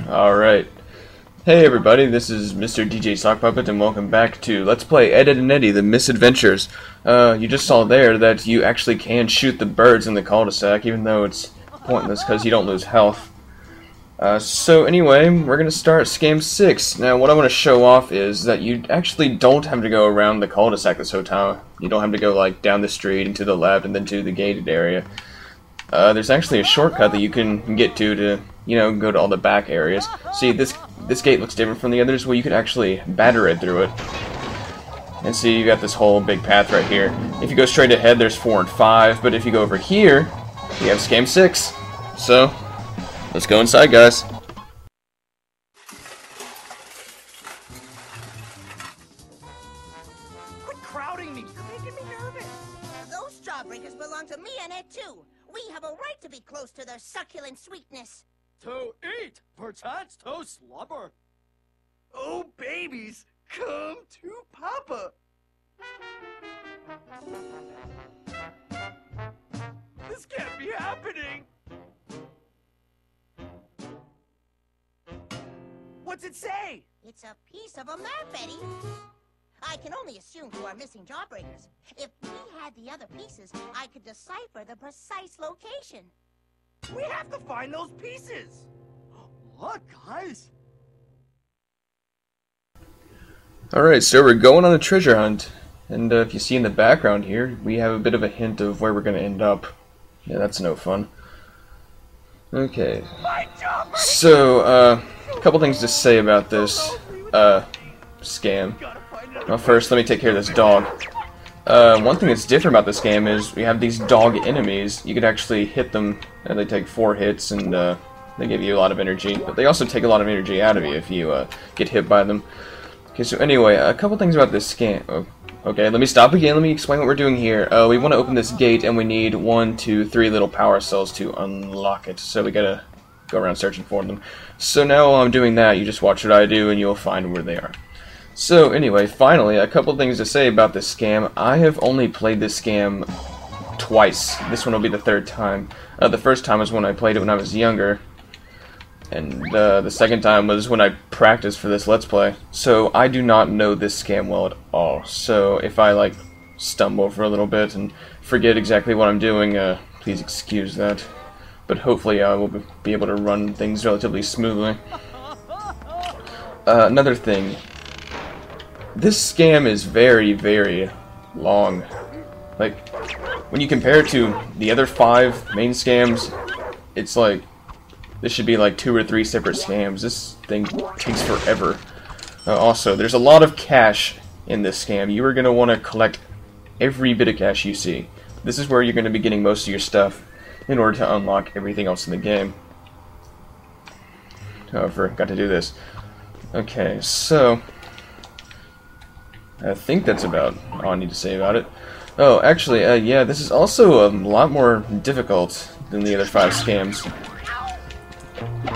Alright. Hey everybody, this is Mr. DJ Sock Puppet and welcome back to Let's Play Ed, and Eddy, the Mis-Edventures. You just saw there that you actually can shoot the birds in the cul-de-sac, even though it's pointless because you don't lose health. So anyway, we're going to start Game 6. Now what I want to show off is that you actually don't have to go around the cul-de-sac this whole time. You don't have to go like down the street and to the left and then to the gated area. There's actually a shortcut that you can get to, you know, go to all the back areas. See, this gate looks different from the others, where you can actually batter it through it. And see, you got this whole big path right here. If you go straight ahead, there's 4 and 5, but if you go over here, you have Game 6. So, let's go inside, guys. Quit crowding me! You're making me nervous! Those jawbreakers belong to me and Ed, too. We have a right to be close to their succulent sweetness. To eat, perchance to slubber. Oh, babies, come to Papa. This can't be happening. What's it say? It's a piece of a map, Eddy. I can only assume you are missing jawbreakers. If we had the other pieces, I could decipher the precise location. We have to find those pieces. Look, guys. Alright, so we're going on a treasure hunt. And if you see in the background here, we have a bit of a hint of where we're going to end up. Yeah, that's no fun. Okay. So, a couple things to say about this scam. Well, first, let me take care of this dog. One thing that's different about this game is we have these dog enemies. You could actually hit them, and they take 4 hits, and they give you a lot of energy. But they also take a lot of energy out of you if you get hit by them. Okay, so anyway, a couple things about this scam. Oh, okay, let me stop again. Let me explain what we're doing here. We want to open this gate, and we need 1, 2, 3 little power cells to unlock it. So we gotta go around searching for them. So now while I'm doing that, you just watch what I do, and you'll find where they are. So anyway, finally, a couple things to say about this scam. I have only played this scam twice. This one will be the 3rd time. The first time was when I played it when I was younger, and the second time was when I practiced for this Let's Play. So I do not know this scam well at all. So if I like stumble for a little bit and forget exactly what I'm doing, please excuse that. But hopefully I will be able to run things relatively smoothly. Another thing. This scam is very, very long. Like, when you compare it to the other 5 main scams, it's like, this should be like 2 or 3 separate scams. This thing takes forever. Also, there's a lot of cash in this scam. You are going to want to collect every bit of cash you see. This is where you're going to be getting most of your stuff in order to unlock everything else in the game. However, got to do this. Okay, so I think that's about all I need to say about it. Oh, actually, yeah, this is also a lot more difficult than the other 5 scams.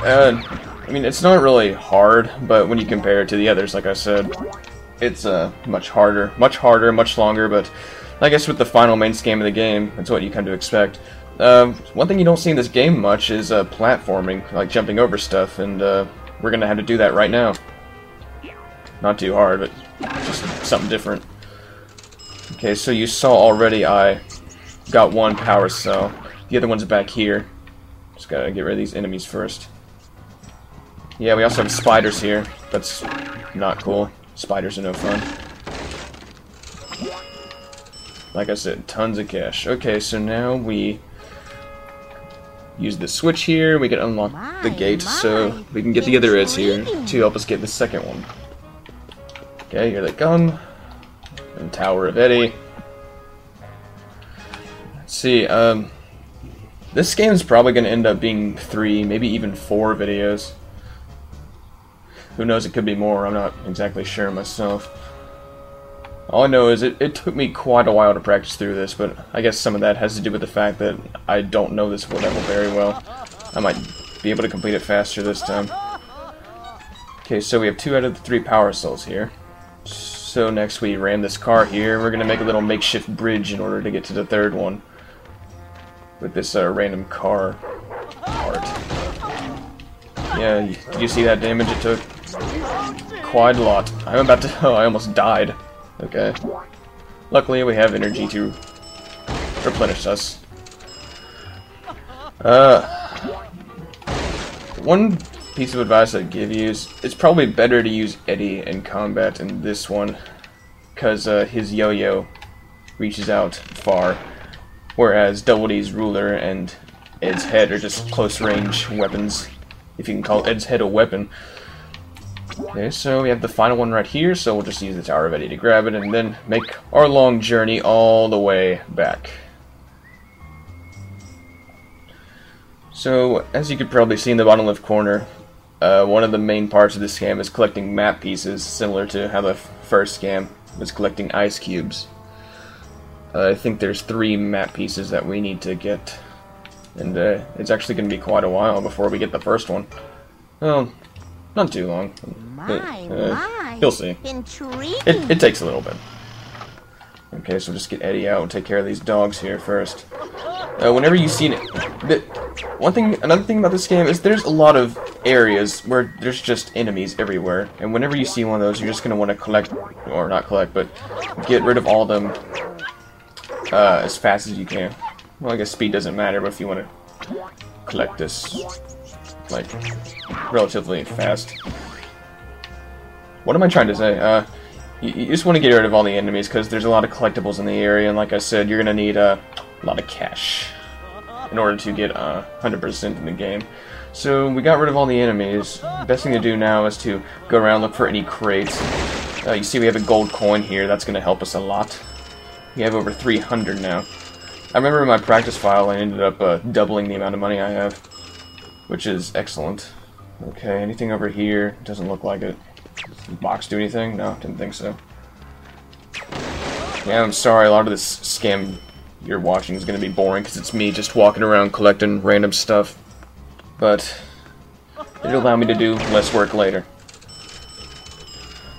I mean, it's not really hard, but when you compare it to the others, like I said, it's much harder, much longer, but I guess with the final main scam of the game, that's what you come to expect. One thing you don't see in this game much is platforming, like jumping over stuff, and we're going to have to do that right now. Not too hard, but just something different. Okay, so you saw already I got 1 power cell. The other one's back here. Just gotta get rid of these enemies first. Yeah, we also have spiders here. That's not cool. Spiders are no fun. Like I said, tons of cash. Okay, so now we use the switch here. We can unlock the gate so we can get the other Eds here to help us get the second one. Okay, here they come. And Tower of Eddy. Let's see, this game is probably going to end up being 3, maybe even 4 videos. Who knows, it could be more, I'm not exactly sure myself. All I know is it took me quite a while to practice through this, but I guess some of that has to do with the fact that I don't know this level very well. I might be able to complete it faster this time. Okay, so we have 2 out of the 3 power cells here. So next we ram this car here. We're going to make a little makeshift bridge in order to get to the 3rd one. With this random car part. Yeah, did you see that damage it took? Quite a lot. I'm about to... Oh, I almost died. Okay. Luckily, we have energy to replenish us. One piece of advice I'd give you is it's probably better to use Eddy in combat in this one, because his yo-yo reaches out far, whereas Double D's ruler and Ed's head are just close-range weapons, if you can call Ed's head a weapon. Okay, so we have the final one right here, so we'll just use the Tower of Eddy to grab it, and then make our long journey all the way back. So, as you could probably see in the bottom left corner, one of the main parts of this scam is collecting map pieces, similar to how the first scam was collecting ice cubes. I think there's 3 map pieces that we need to get, and it's actually going to be quite a while before we get the first one. Well, not too long. My. You'll see. Intriguing. It takes a little bit. Okay, so just get Eddy out and take care of these dogs here first. Whenever you see another thing about this game is there's a lot of areas where there's just enemies everywhere, and whenever you see one of those, you're just gonna want to collect, or not collect, but get rid of all of them as fast as you can. Well, I guess speed doesn't matter, but if you want to collect this, like, relatively fast. What am I trying to say? You just want to get rid of all the enemies, because there's a lot of collectibles in the area, and like I said, you're going to need a lot of cash in order to get 100% in the game. So we got rid of all the enemies. The best thing to do now is to go around, look for any crates. You see we have a gold coin here, that's going to help us a lot. We have over 300 now. I remember in my practice file I ended up doubling the amount of money I have, which is excellent. Okay, anything over here? Doesn't look like it. Does the box do anything? No, didn't think so. Yeah, I'm sorry, a lot of this scam you're watching is going to be boring because it's me just walking around collecting random stuff. But it'll allow me to do less work later.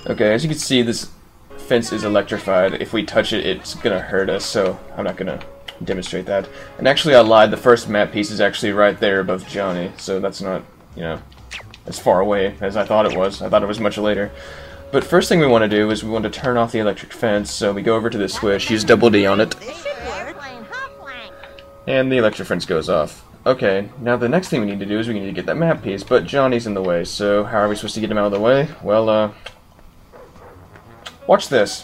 Okay, as you can see, this fence is electrified. If we touch it, it's going to hurt us, so I'm not going to demonstrate that. And actually, I lied. The first map piece is actually right there above Johnny, so that's not, you know, as far away as I thought it was. I thought it was much later. But first thing we want to do is we want to turn off the electric fence, so we go over to the switch, use Double D on it, and the electric fence goes off. Okay, now the next thing we need to do is we need to get that map piece, but Johnny's in the way, so how are we supposed to get him out of the way? Well, watch this.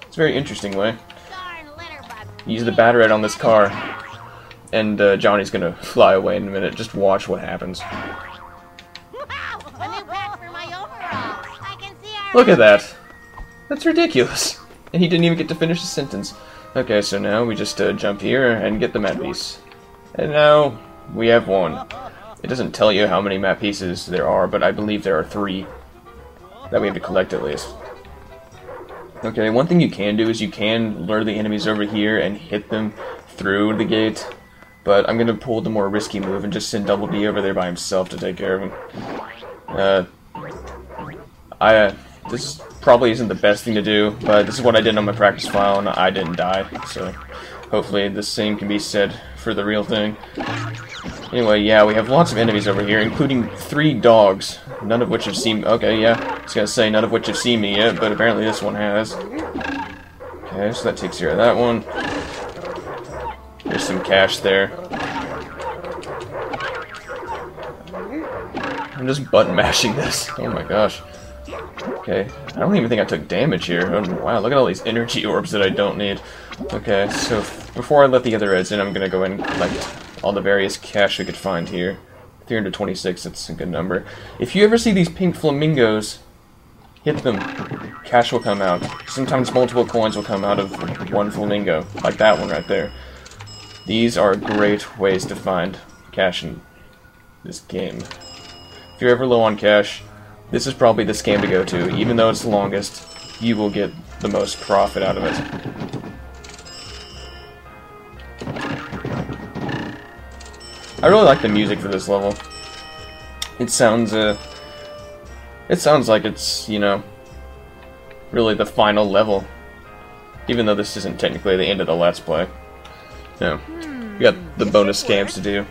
It's a very interesting way. Use the battery on this car, and Johnny's gonna fly away in a minute. Just watch what happens. Look at that! That's ridiculous! And he didn't even get to finish the sentence. Okay, so now we just jump here and get the map piece. And now we have one. It doesn't tell you how many map pieces there are, but I believe there are 3 that we have to collect at least. Okay, one thing you can do is you can lure the enemies over here and hit them through the gate, but I'm going to pull the more risky move and just send Double D over there by himself to take care of him. This probably isn't the best thing to do, but this is what I did on my practice file, and I didn't die, so hopefully the same can be said for the real thing. Anyway, yeah, we have lots of enemies over here, including 3 dogs, none of which have seen... Okay, yeah, I was gonna say none of which have seen me yet, but apparently this one has. Okay, so that takes care of that one. There's some cash there. I'm just button mashing this. Oh my gosh. Okay, I don't even think I took damage here. Oh, wow, look at all these energy orbs that I don't need. Okay, so before I let the other Eds in, I'm gonna go ahead and collect all the various cash we could find here. 326, that's a good number. If you ever see these pink flamingos, hit them. Cash will come out. Sometimes multiple coins will come out of one flamingo, like that one right there. These are great ways to find cash in this game. If you're ever low on cash, this is probably the scam to go to. Even though it's the longest, you will get the most profit out of it. I really like the music for this level. It sounds like it's, you know, really the final level. Even though this isn't technically the end of the Let's Play. You know, we got the bonus scams to do.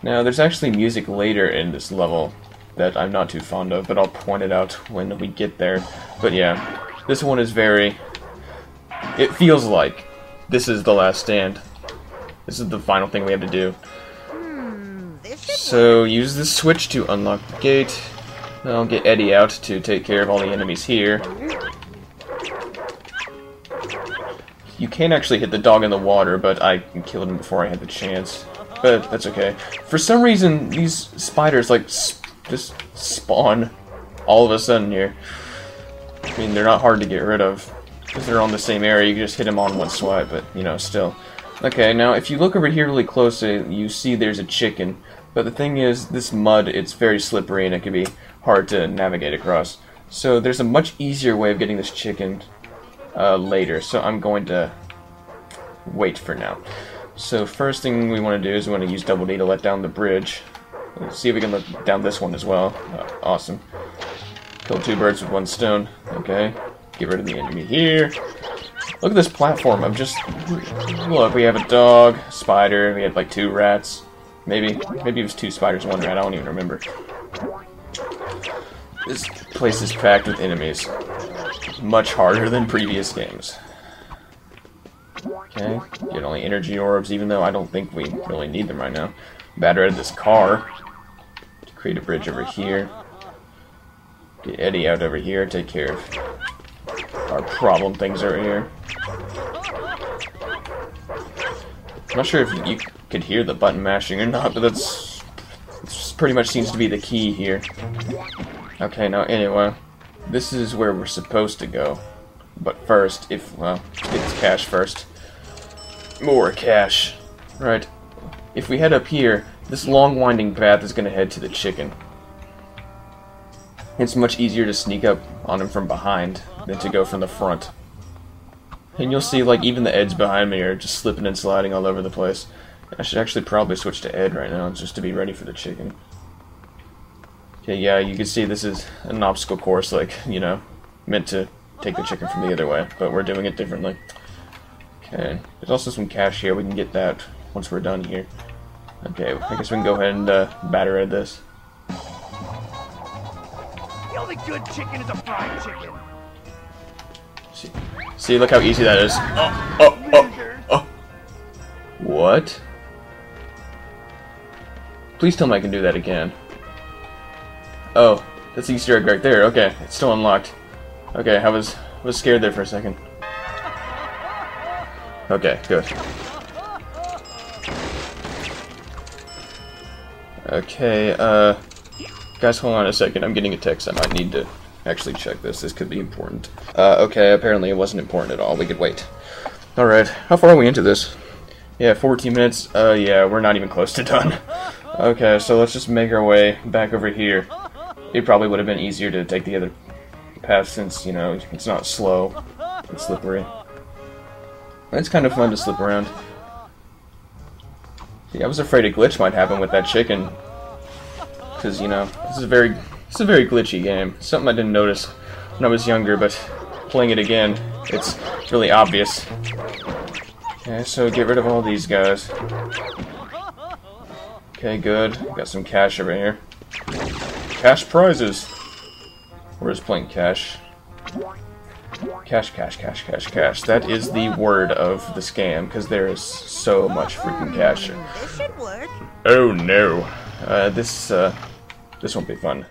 Now, there's actually music later in this level that I'm not too fond of, but I'll point it out when we get there. But yeah, this one is very... It feels like this is the last stand. This is the final thing we have to do. So, use this switch to unlock the gate. I'll get Eddy out to take care of all the enemies here. You can actually hit the dog in the water, but I killed him before I had the chance. But that's okay. For some reason, these spiders, like, just spawn all of a sudden here. I mean, they're not hard to get rid of. Because they're on the same area, you can just hit them on one swipe, but, you know, still. Okay, now, if you look over here really closely, you see there's a chicken. But the thing is, this mud, it's very slippery, and it can be hard to navigate across. So there's a much easier way of getting this chicken later, so I'm going to wait for now. So first thing we want to do is we want to use Double D to let down the bridge. Let's see if we can let down this one as well. Awesome. Kill two birds with one stone. Okay. Get rid of the enemy here. Look at this platform. I'm just... Look, we have a dog, a spider, we had like 2 rats. Maybe it was 2 spiders, 1 rat, I don't even remember. This place is packed with enemies. Much harder than previous games. Okay, get only energy orbs, even though I don't think we really need them right now. Batter out of this car. To create a bridge over here. Get Eddy out over here, take care of our problem things over here. I'm not sure if you could hear the button mashing or not, but that's pretty much seems to be the key here. Okay, now anyway, this is where we're supposed to go. But first, well, let's get this cash first. More cash. Right. If we head up here, this long winding path is going to head to the chicken. It's much easier to sneak up on him from behind than to go from the front. And you'll see, like, even the Eds behind me are just slipping and sliding all over the place. I should actually probably switch to Ed right now, just to be ready for the chicken. Okay, yeah, you can see this is an obstacle course, like, you know, meant to take the chicken from the other way, but we're doing it differently. Okay, there's also some cash here, we can get that once we're done here. Okay, I guess we can go ahead and batter at this. The only good chicken is a fried chicken. See, look how easy that is. Oh. What? Please tell me I can do that again. Oh, that's the Easter egg right there. Okay, it's still unlocked. Okay, I was scared there for a second. Okay, good. Okay, guys, hold on a second. I'm getting a text. I might need to actually check this. This could be important. Okay, apparently it wasn't important at all. We could wait. Alright, how far are we into this? Yeah, 14 minutes. Yeah, we're not even close to done. Okay, so let's just make our way back over here. It probably would have been easier to take the other path since, you know, it's not slow. It's slippery. It's kind of fun to slip around. See, I was afraid a glitch might happen with that chicken. Because, you know, it's a very glitchy game. Something I didn't notice when I was younger, but playing it again, it's really obvious. Okay, so get rid of all these guys. Okay, good. Got some cash over here. Cash prizes! We're just playing cash. Cash, cash, cash, cash, cash. That is the word of the scam, because there is so much freaking cash. This should work. Oh no. This won't be fun.